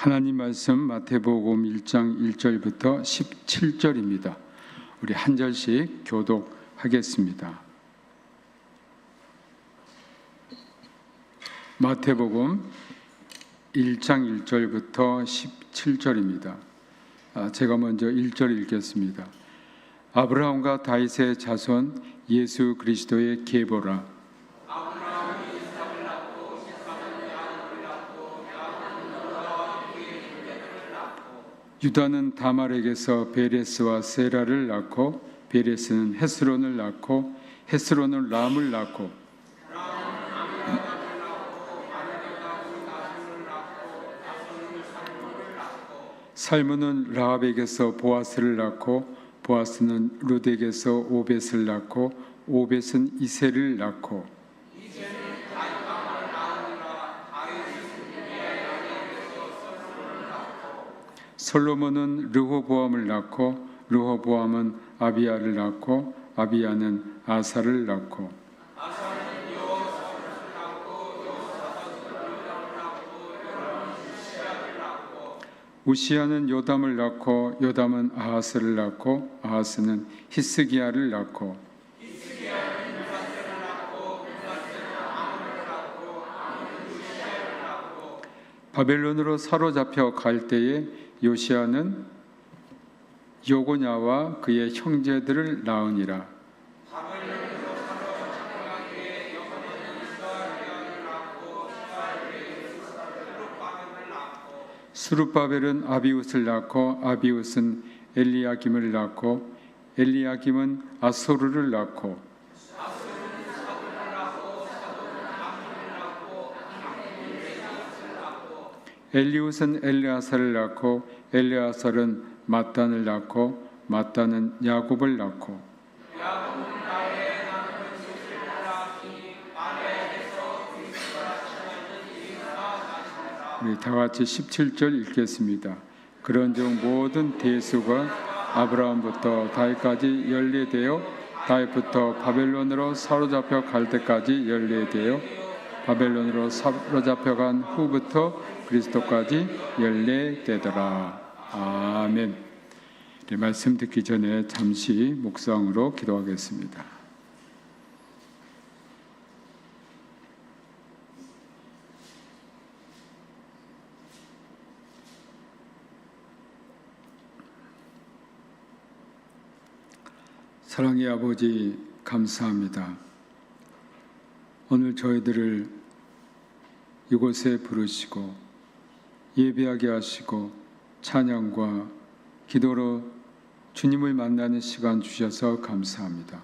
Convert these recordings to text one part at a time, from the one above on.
하나님 말씀 마태복음 1장 1절부터 17절입니다. 우리 한 절씩 교독하겠습니다. 마태복음 1장 1절부터 17절입니다. 제가 먼저 1절 읽겠습니다. 아브라함과 다윗의 자손 예수 그리스도의 계보라. 유다는 다말에게서 베레스와 세라를 낳고 베레스는 헤스론을 낳고 헤스론은 람을 낳고 살므는 라합에게서 보아스를 낳고 보아스는 룻에게서 오벳을 낳고 오벳은 이새를 낳고 솔로몬은 르호보암을 낳고 르호보암은 아비야를 낳고 아비야는 아사를 낳고 우시야는 요담을 낳고 요담은 아하스를 낳고 아하스는 히스기야를 낳고 바벨론으로 사로잡혀 갈 때에 요시야는 요고냐와 그의 형제들을 낳으니라. 스룹바벨은 아비웃을 낳고 아비웃은 엘리야김을 낳고 엘리야김은 아소르를 낳고 엘리웃은 엘레아살을 낳고 엘레아살은 마단을 낳고 마단은 야곱을 낳고 우리 다 같이 17절 읽겠습니다. 그런즉 모든 대수가 아브라함부터 다윗까지 연례되어 다윗부터 바벨론으로 사로잡혀 갈 때까지 연례되어 바벨론으로 사로잡혀간 후부터 그리스도까지 연례되더라. 아멘. 네, 말씀 듣기 전에 잠시 묵상으로 기도하겠습니다. 사랑의 아버지, 감사합니다. 오늘 저희들을 이곳에 부르시고 예배하게 하시고 찬양과 기도로 주님을 만나는 시간 주셔서 감사합니다.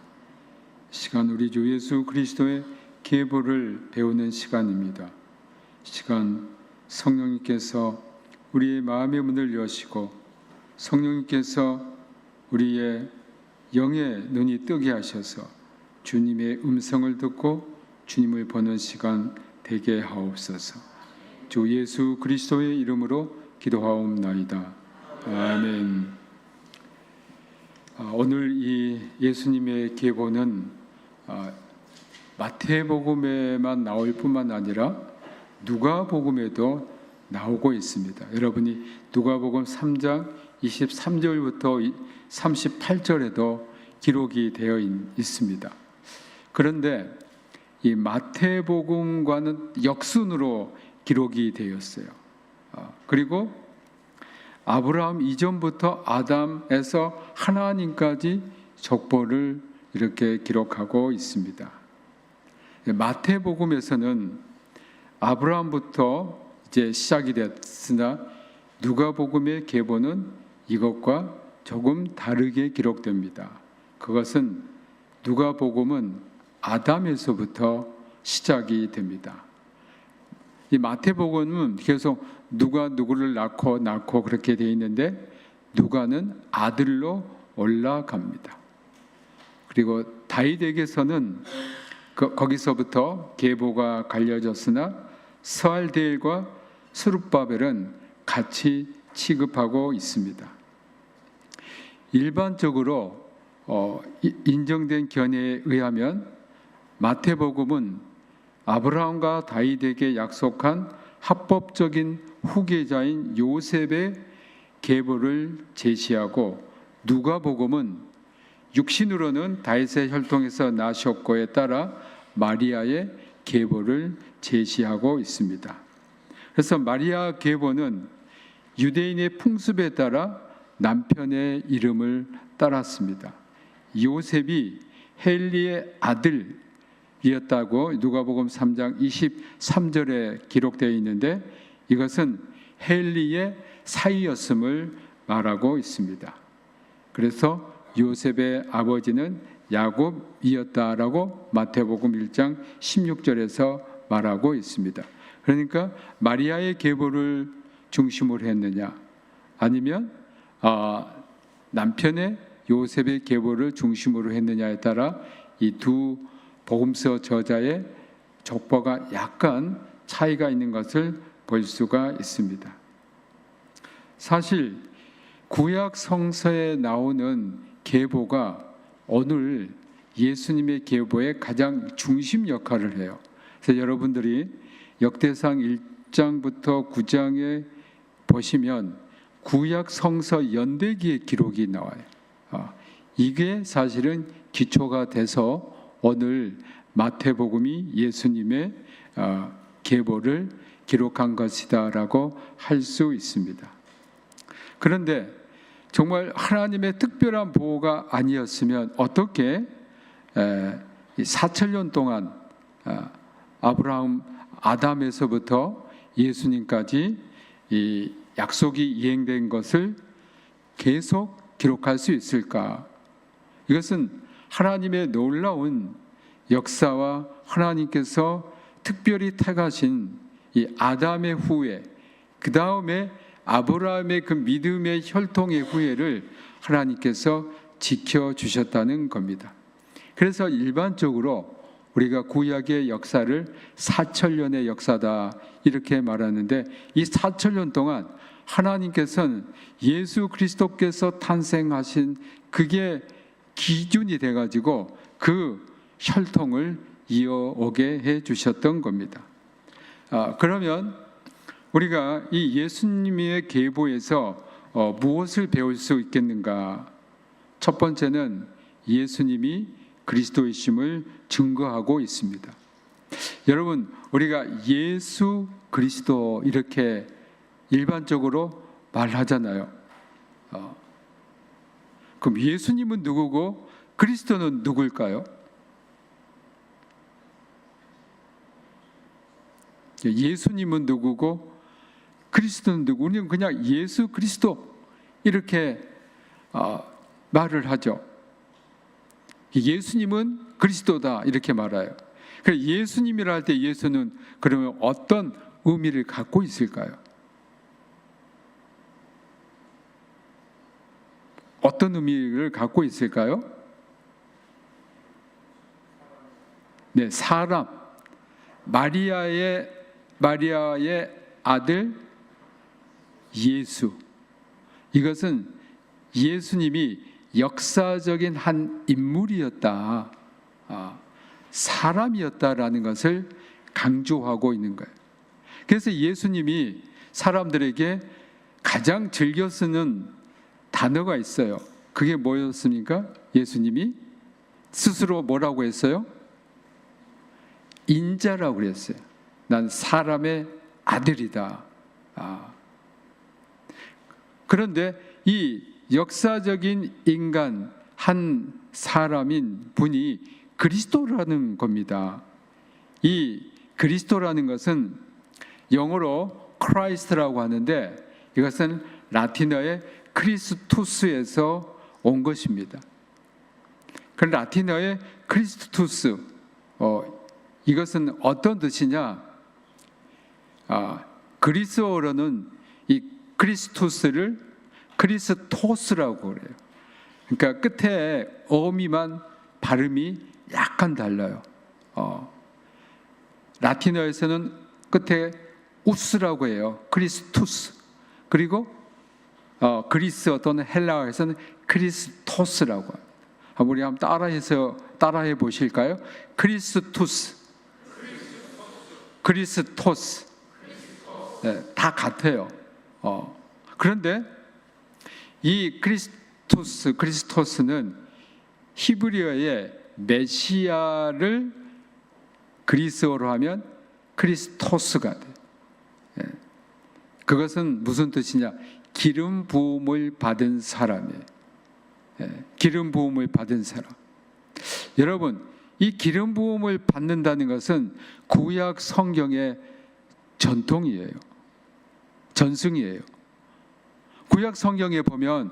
시간 우리 주 예수 그리스도의 계보를 배우는 시간입니다. 시간 성령님께서 우리의 마음의 문을 여시고 성령님께서 우리의 영의 눈이 뜨게 하셔서 주님의 음성을 듣고 주님을 보는 시간 되게 하옵소서. 주 예수 그리스도의 이름으로 기도하옵나이다. 아멘. 오늘 이 예수님의 계보는 마태복음에만 나올 뿐만 아니라 누가복음에도 나오고 있습니다. 여러분이 누가복음 3장 23절부터 38절에도 기록이 되어 있습니다. 그런데 이 마태복음과는 역순으로 기록이 되었어요. 그리고 아브라함 이전부터 아담에서 하나님까지 족보를 이렇게 기록하고 있습니다. 마태복음에서는 아브라함부터 이제 시작이 됐으나 누가복음의 계보는 이것과 조금 다르게 기록됩니다. 그것은 누가복음은 아담에서부터 시작이 됩니다. 이 마태복음은 계속 누가 누구를 낳고 그렇게 되어 있는데 누가는 아들로 올라갑니다. 그리고 다윗에게서는 거기서부터 계보가 갈려졌으나 스알디엘과 스룹바벨은 같이 취급하고 있습니다. 일반적으로 인정된 견해에 의하면 마태복음은 아브라함과 다윗에게 약속한 합법적인 후계자인 요셉의 계보를 제시하고, 누가복음은 육신으로는 다윗의 혈통에서 나셨고에 따라 마리아의 계보를 제시하고 있습니다. 그래서 마리아 계보는 유대인의 풍습에 따라 남편의 이름을 따랐습니다. 요셉이 헬리의 아들이었다고 누가복음 3장 23절에 기록되어 있는데, 이것은 헬리의 사이였음을 말하고 있습니다. 그래서 요셉의 아버지는 야곱이었다라고 마태복음 1장 16절에서 말하고 있습니다. 그러니까 마리아의 계보를 중심으로 했느냐, 아니면 남편의 요셉의 계보를 중심으로 했느냐에 따라 이 두 복음서 저자의 족보가 약간 차이가 있는 것을 볼 수가 있습니다. 사실 구약 성서에 나오는 계보가 오늘 예수님의 계보의 가장 중심 역할을 해요. 그래서 여러분들이 역대상 1장부터 9장에 보시면 구약 성서 연대기의 기록이 나와요. 이게 사실은 기초가 돼서 오늘 마태복음이 예수님의 계보를 기록한 것이다라고 할 수 있습니다. 그런데 정말 하나님의 특별한 보호가 아니었으면 어떻게 4천년 동안 아브라함, 아담에서부터 예수님까지 이 약속이 이행된 것을 계속 기록할 수 있을까? 이것은 하나님의 놀라운 역사와 하나님께서 특별히 택하신 이 아담의 후예, 그 다음에 아브라함의 그 믿음의 혈통의 후예를 하나님께서 지켜주셨다는 겁니다. 그래서 일반적으로 우리가 구약의 역사를 4천년의 역사다 이렇게 말하는데, 이 4천년 동안 하나님께서는 예수 그리스도께서 탄생하신 그게 기준이 돼가지고 그 혈통을 이어오게 해주셨던 겁니다. 그러면 우리가 이 예수님의 계보에서 무엇을 배울 수 있겠는가? 첫 번째는 예수님이 그리스도이심을 증거하고 있습니다. 여러분, 우리가 예수 그리스도 이렇게 일반적으로 말하잖아요. 그럼 예수님은 누구고 그리스도는 누굴까요? 예수님은 누구고 그리스도는 누구? 우리는 그냥 예수 그리스도 이렇게 말을 하죠. 예수님은 그리스도다 이렇게 말해요. 그래서 예수님이라 할 때 예수는 그러면 어떤 의미를 갖고 있을까요? 어떤 의미를 갖고 있을까요? 네, 사람, 마리아의 아들 예수. 이것은 예수님이 역사적인 한 인물이었다, 사람이었다라는 것을 강조하고 있는 거예요. 그래서 예수님이 사람들에게 가장 즐겨 쓰는 단어가 있어요. 그게 뭐였습니까? 예수님이 스스로 뭐라고 했어요? 인자라고 그랬어요. 난 사람의 아들이다. 그런데 이 역사적인 인간 한 사람인 분이 그리스도라는 겁니다. 이 그리스도라는 것은 영어로 크라이스트라고 하는데, 이것은 라틴어의 크리스투스에서 온 것입니다. 그 라틴어의 크리스투스, 이것은 어떤 뜻이냐? 그리스어로는 이 크리스투스를 크리스토스라고 그래요. 그러니까 끝에 어미만 발음이 약간 달라요. 라틴어에서는 끝에 우스라고 해요. 크리스투스. 그리고 그리스어 또는 헬라어에서는 크리스토스라고 합니다. 우리 한번 따라해 보실까요? 크리스투스, 크리스토스, 다 같아요. 그런데 이 크리스토스는 히브리어의 메시아를 그리스어로 하면 크리스토스가 돼요. 그것은 무슨 뜻이냐? 기름 부음을 받은 사람이에요. 기름 부음을 받은 사람. 여러분, 이 기름 부음을 받는다는 것은 구약 성경의 전통이에요. 전승이에요. 구약 성경에 보면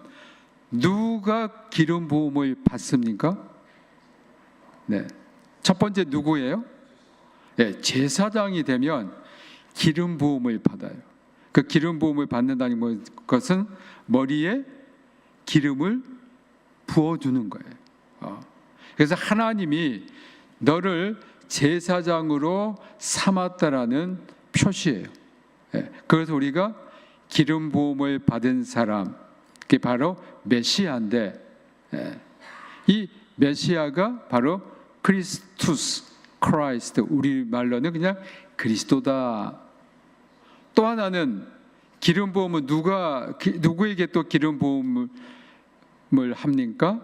누가 기름 부음을 받습니까? 첫 번째 누구예요? 제사장이 되면 기름 부음을 받아요. 그 기름 부음을 받는다는 것은 머리에 기름을 부어주는 거예요. 그래서 하나님이 너를 제사장으로 삼았다라는 표시예요. 그래서 우리가 기름 부음을 받은 사람, 그게 바로 메시아인데, 이 메시아가 바로 크리스투스, 크라이스트, 우리 말로는 그냥 그리스도다. 또 하나는 기름 부음은 누구에게 또 기름 부음을 합니까?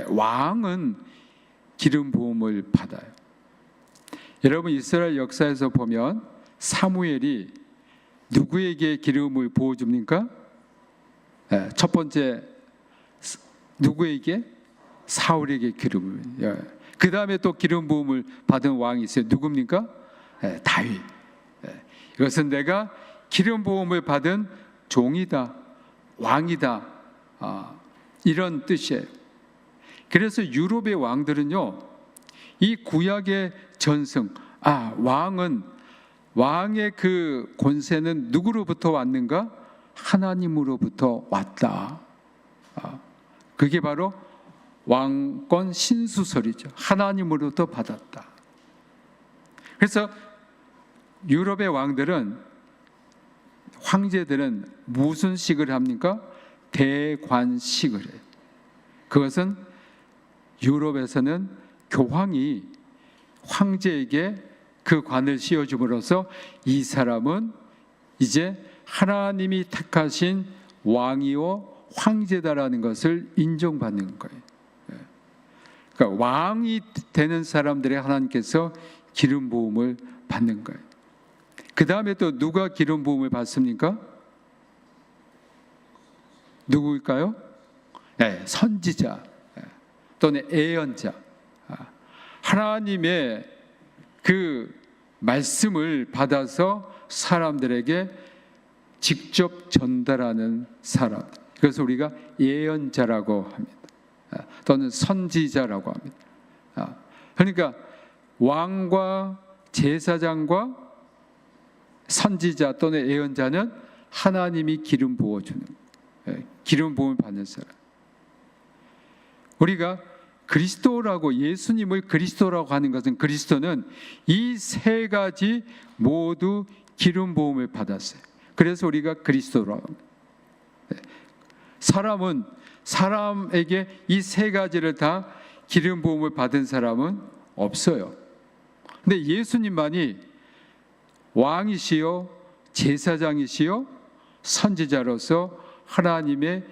왕은 기름 부음을 받아요. 여러분, 이스라엘 역사에서 보면 사무엘이 누구에게 기름을 부어줍니까? 첫 번째 누구에게? 사울에게 기름을. 그 다음에 또 기름 부음을 받은 왕이 있어요. 누굽니까? 다윗. 이것은 내가 기름 부음을 받은 종이다, 왕이다, 이런 뜻이에요. 그래서 유럽의 왕들은요, 이 구약의 전승, 왕의 그 권세는 누구로부터 왔는가? 하나님으로부터 왔다. 그게 바로 왕권 신수설이죠. 하나님으로부터 받았다. 그래서 유럽의 황제들은 무슨 식을 합니까? 대관식을 해요. 그것은 유럽에서는 교황이 황제에게 그 관을 씌워줌으로써 이 사람은 이제 하나님이 택하신 왕이요 황제다라는 것을 인정받는 거예요. 그러니까 왕이 되는 사람들의 하나님께서 기름 부음을 받는 거예요. 그 다음에 또 누가 기름 부음을 받습니까? 누구일까요? 선지자 또는 예언자. 하나님의 그 말씀을 받아서 사람들에게 직접 전달하는 사람. 그래서 우리가 예언자라고 합니다. 또는 선지자라고 합니다. 그러니까 왕과 제사장과 선지자 또는 예언자는 하나님이 기름 부어주는, 기름 부음을 받는 사람. 우리가 그리스도라고, 예수님을 그리스도라고 하는 것은, 그리스도는 이 세 가지 모두 기름 부음을 받았어요. 그래서 우리가 그리스도라고 합니다. 사람에게 이 세 가지를 다 기름 부음을 받은 사람은 없어요. 근데 예수님만이 왕이시요 제사장이시요 선지자로서 하나님의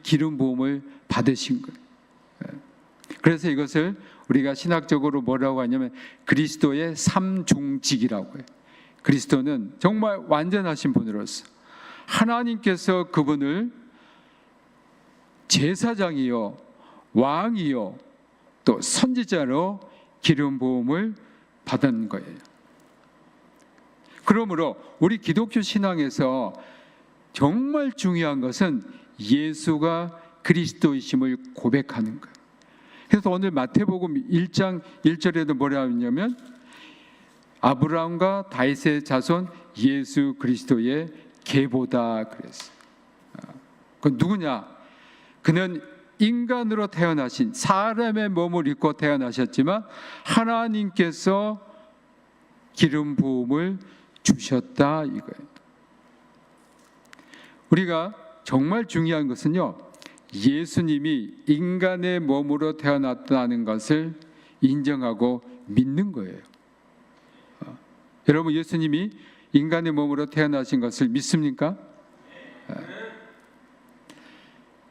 기름 부음을 받으신 거예요. 그래서 이것을 우리가 신학적으로 뭐라고 하냐면 그리스도의 삼중직이라고 해요. 그리스도는 정말 완전하신 분으로서 하나님께서 그분을 제사장이요 왕이요 또 선지자로 기름 부음을 받은 거예요. 그러므로 우리 기독교 신앙에서 정말 중요한 것은 예수가 그리스도이심을 고백하는 거예요. 그래서 오늘 마태복음 1장 1절에도 뭐라 하냐면 아브라함과 다윗의 자손 예수 그리스도의 계보다 그랬어요. 그건 누구냐? 그는 인간으로 태어나신, 사람의 몸을 입고 태어나셨지만 하나님께서 기름 부음을 주셨다 이거예요. 우리가 정말 중요한 것은요, 예수님이 인간의 몸으로 태어났다는 것을 인정하고 믿는 거예요. 여러분, 예수님이 인간의 몸으로 태어나신 것을 믿습니까?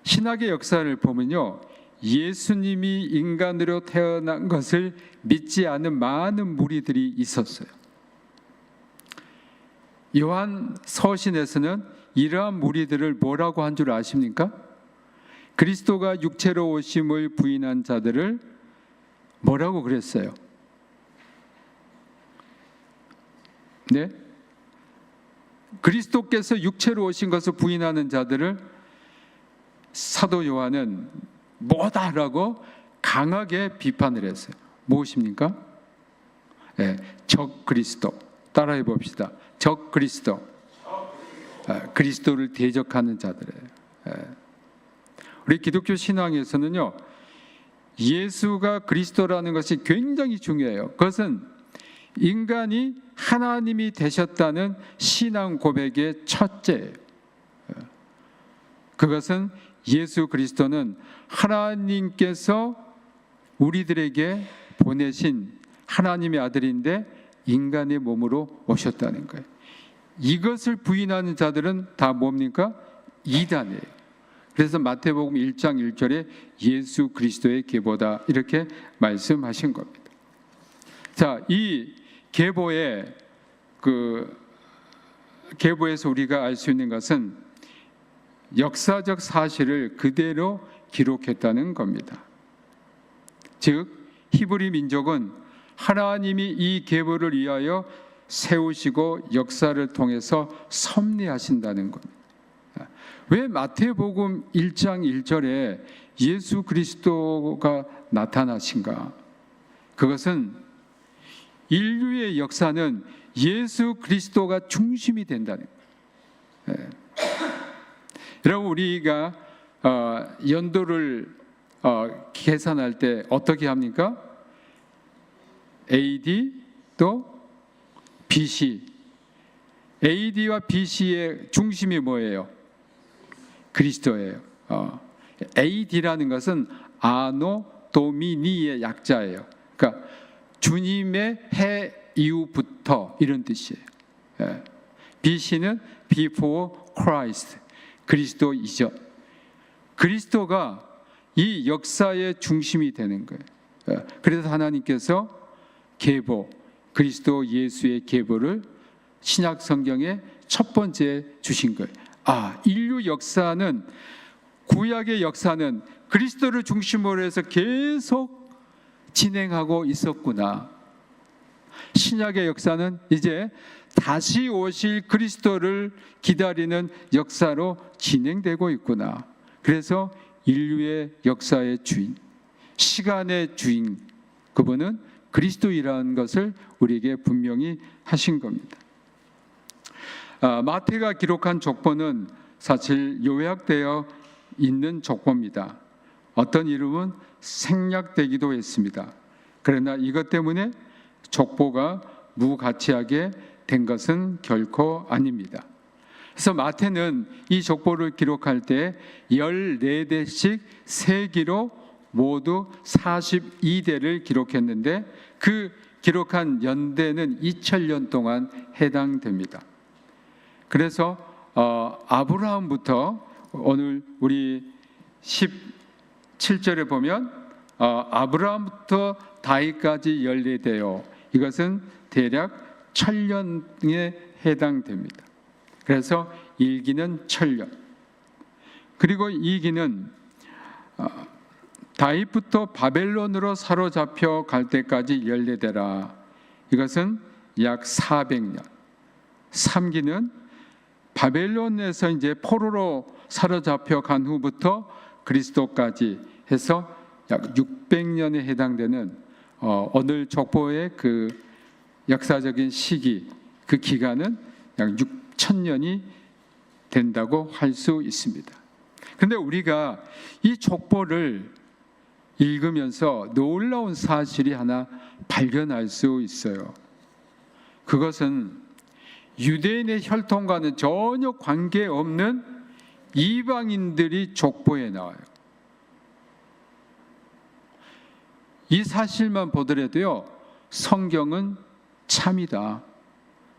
신학의 역사를 보면요, 예수님이 인간으로 태어난 것을 믿지 않은 많은 무리들이 있었어요. 요한 서신에서는 이러한 무리들을 뭐라고 한 줄 아십니까? 그리스도가 육체로 오심을 부인한 자들을 뭐라고 그랬어요? 네? 그리스도께서 육체로 오신 것을 부인하는 자들을 사도 요한은 뭐다라고 강하게 비판을 했어요. 무엇입니까? 네, 적 그리스도. 따라해 봅시다. 적 그리스도. 그리스도를 대적하는 자들이에요. 우리 기독교 신앙에서는요, 예수가 그리스도라는 것이 굉장히 중요해요. 그것은 인간이 하나님이 되셨다는 신앙 고백의 첫째예요. 그것은 예수 그리스도는 하나님께서 우리들에게 보내신 하나님의 아들인데 인간의 몸으로 오셨다는 거예요. 이것을 부인하는 자들은 다 뭡니까? 이단이에요. 그래서 마태복음 1장 1절에 예수 그리스도의 계보다 이렇게 말씀하신 겁니다. 자, 이 계보에서 우리가 알 수 있는 것은 역사적 사실을 그대로 기록했다는 겁니다. 즉 히브리 민족은 하나님이 이 계보를 위하여 세우시고 역사를 통해서 섭리하신다는 겁니다. 왜 마태복음 1장 1절에 예수 그리스도가 나타나신가? 그것은 인류의 역사는 예수 그리스도가 중심이 된다는 거예요. 여러분, 우리가 연도를 계산할 때 어떻게 합니까? AD 또 BC. AD와 BC의 중심이 뭐예요? 그리스도예요. AD라는 것은 아노 도미니의 약자예요. 그러니까 주님의 해 이후부터 이런 뜻이에요. BC는 before Christ, 그리스도 이전. 그리스도가 이 역사의 중심이 되는 거예요. 그래서 하나님께서 계보, 그리스도 예수의 계보를 신약 성경에 첫 번째 주신 거예요. 인류 역사는, 구약의 역사는 그리스도를 중심으로 해서 계속 진행하고 있었구나. 신약의 역사는 이제 다시 오실 그리스도를 기다리는 역사로 진행되고 있구나. 그래서 인류의 역사의 주인, 시간의 주인, 그분은 그리스도이라는 것을 우리에게 분명히 하신 겁니다. 마태가 기록한 족보는 사실 요약되어 있는 족보입니다. 어떤 이름은 생략되기도 했습니다. 그러나 이것 때문에 족보가 무가치하게 된 것은 결코 아닙니다. 그래서 마태는 이 족보를 기록할 때 14대씩 세기로 모두 42대를 기록했는데 그 기록한 연대는 2000년 동안 해당됩니다. 그래서 아브라함부터 오늘 우리 17절에 보면 아브라함부터 다윗까지 14대요. 이것은 대략 1000년에 해당됩니다. 그래서 1기는 1000년. 그리고 2기는 다윗부터 바벨론으로 사로잡혀 갈 때까지 14대라. 이것은 약 400년. 3기는 바벨론에서 이제 포로로 사로잡혀 간 후부터 그리스도까지 해서 약 600년에 해당되는 오늘 족보의 그 역사적인 시기, 그 기간은 약 6000년이 된다고 할 수 있습니다. 그런데 우리가 이 족보를 읽으면서 놀라운 사실이 하나 발견할 수 있어요. 그것은 유대인의 혈통과는 전혀 관계없는 이방인들이 족보에 나와요. 이 사실만 보더라도요, 성경은 참이다.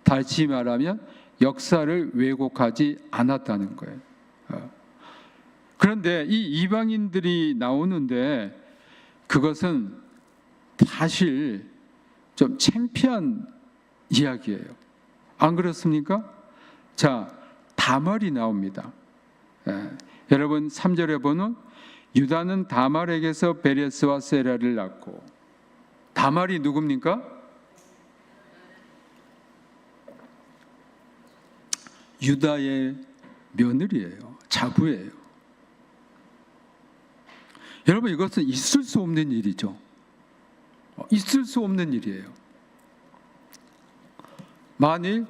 다시 말하면 역사를 왜곡하지 않았다는 거예요. 그런데 이 이방인들이 나오는데 그것은 사실 좀 창피한 이야기예요. 안 그렇습니까? 자, 다말이 나옵니다. 여러분 3절에 보면 유다는 다말에게서 베레스와 세라를 낳고, 다말이 누굽니까? 유다의 며느리예요. 자부예요. 여러분 이것은 있을 수 없는 일이죠. 있을 수 없는 일이에요. 만일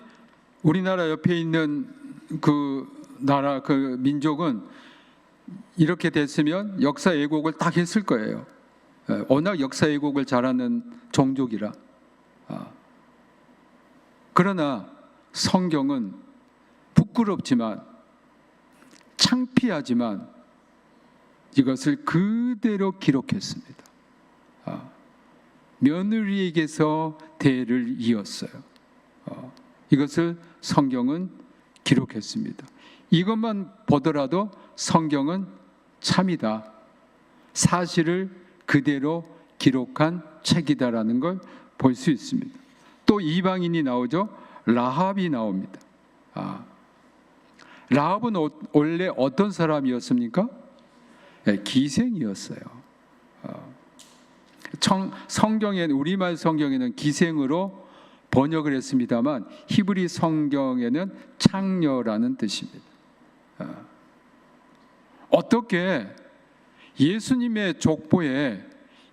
우리나라 옆에 있는 그 나라, 그 민족은 이렇게 됐으면 역사 왜곡을 딱 했을 거예요. 워낙 역사 왜곡을 잘하는 종족이라. 그러나 성경은 부끄럽지만 창피하지만 이것을 그대로 기록했습니다. 며느리에게서 대를 이었어요. 이것을 성경은 기록했습니다. 이것만 보더라도 성경은 참이다, 사실을 그대로 기록한 책이다라는 걸 볼 수 있습니다. 또 이방인이 나오죠. 라합이 나옵니다. 라합은 원래 어떤 사람이었습니까? 기생이었어요. 성경에는, 우리말 성경에는 기생으로 번역을 했습니다만 히브리 성경에는 창녀라는 뜻입니다. 어떻게 예수님의 족보에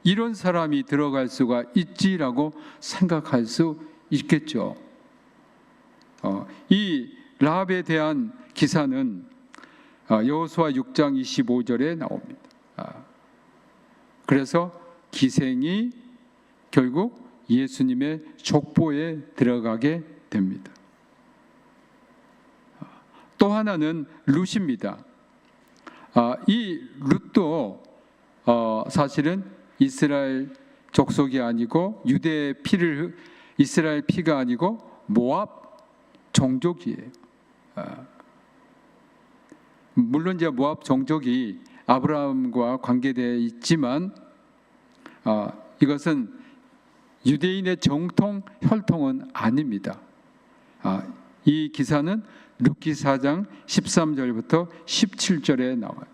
이런 사람이 들어갈 수가 있지라고 생각할 수 있겠죠. 이 라합에 대한 기사는 여호수아 6장 25절에 나옵니다. 그래서 기생이 결국 예수님의 족보에 들어가게 됩니다. 또 하나는 룻입니다. 이 룻도 사실은 이스라엘 족속이 아니고 유대의 피를, 이스라엘 피가 아니고 모압 종족이에요. 물론 이제 모압 종족이 아브라함과 관계되어 있지만 이것은 유대인의 정통 혈통은 아닙니다. 이 기사는 룻기 4장 13절부터 17절에 나와요.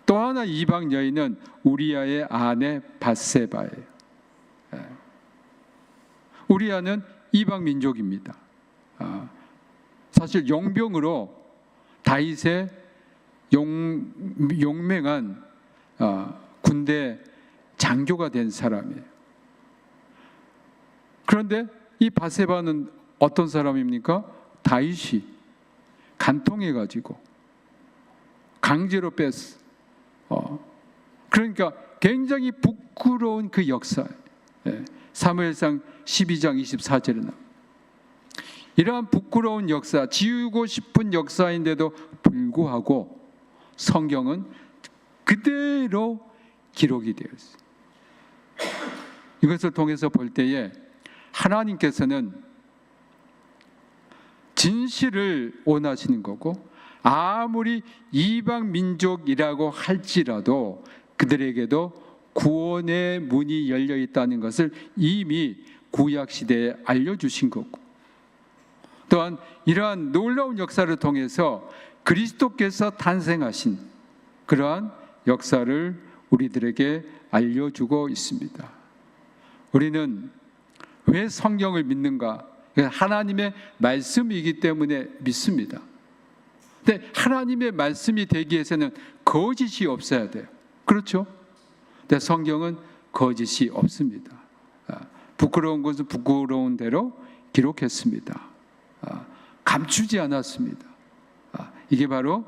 또 하나 이방 여인은 우리아의 아내 밧세바예요. 우리아는 이방 민족입니다. 사실 용병으로 다윗의 용맹한 군대 장교가 된 사람이에요. 그런데 이 밧세바는 어떤 사람입니까? 다윗이 간통해가지고 강제로 뺐어. 그러니까 굉장히 부끄러운 그 역사. 사무엘상 12장 24절에 나옵니다. 이러한 부끄러운 역사, 지우고 싶은 역사인데도 불구하고 성경은 그대로 기록이 되어 있어요. 이것을 통해서 볼 때에 하나님께서는 진실을 원하시는 거고, 아무리 이방 민족이라고 할지라도 그들에게도 구원의 문이 열려 있다는 것을 이미 구약 시대에 알려주신 거고, 또한 이러한 놀라운 역사를 통해서 그리스도께서 탄생하신 그러한 역사를 우리들에게 알려주고 있습니다. 우리는 왜 성경을 믿는가? 하나님의 말씀이기 때문에 믿습니다. 근데 하나님의 말씀이 되기 위해서는 거짓이 없어야 돼요. 그렇죠? 근데 성경은 거짓이 없습니다. 부끄러운 것은 부끄러운 대로 기록했습니다. 감추지 않았습니다. 이게 바로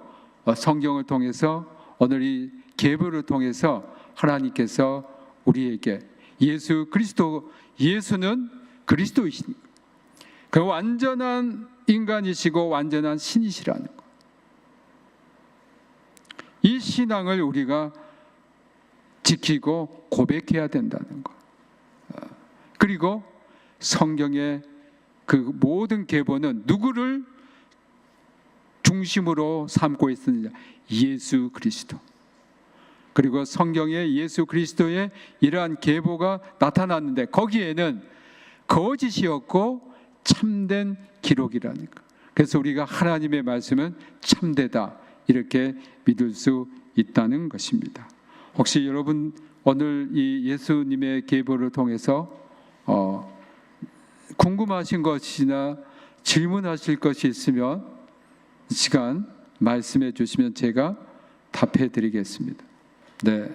성경을 통해서, 오늘 이 계보를 통해서 하나님께서 우리에게 예수는 그리스도이신, 그 완전한 인간이시고 완전한 신이시라는 것. 이 신앙을 우리가 지키고 고백해야 된다는 것. 그리고 성경의 그 모든 계보는 누구를 중심으로 삼고 있느냐? 예수 그리스도. 그리고 성경에 예수 그리스도의 이러한 계보가 나타났는데 거기에는 거짓이었고 참된 기록이라니까. 그래서 우리가 하나님의 말씀은 참되다 이렇게 믿을 수 있다는 것입니다. 혹시 여러분 오늘 이 예수님의 계보를 통해서 궁금하신 것이나 질문하실 것이 있으면 이 시간 말씀해 주시면 제가 답해 드리겠습니다. 네,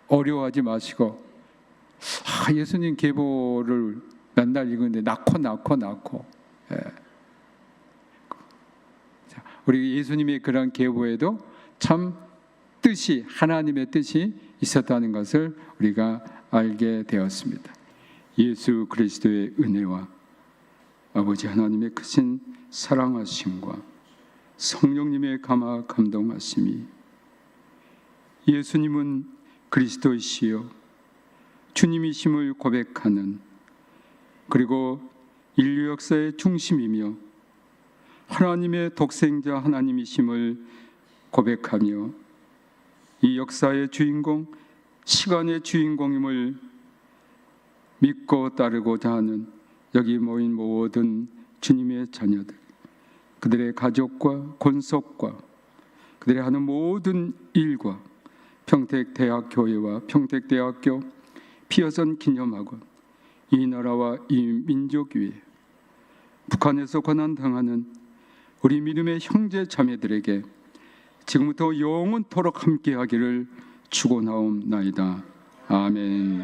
어려워하지 마시고 예수님 계보를 맨날 읽는데 낳고 예. 우리 예수님의 그런 계보에도 참 뜻이 하나님의 뜻이 있었다는 것을 우리가 알게 되었습니다. 예수 그리스도의 은혜와 아버지 하나님의 크신 사랑하심과 성령님의 감동하심이 예수님은 그리스도이시요 주님이심을 고백하는 그리고 인류 역사의 중심이며 하나님의 독생자 하나님이심을 고백하며 이 역사의 주인공, 시간의 주인공임을 믿고 따르고자 하는 여기 모인 모든 주님의 자녀들, 그들의 가족과 권속과 그들의 하는 모든 일과 평택대학교회와 평택대학교 피어선 기념학원, 이 나라와 이 민족 위에 북한에서 고난당하는 우리 믿음의 형제 자매들에게 지금부터 영원토록 함께하기를 축원하옵나이다. 아멘.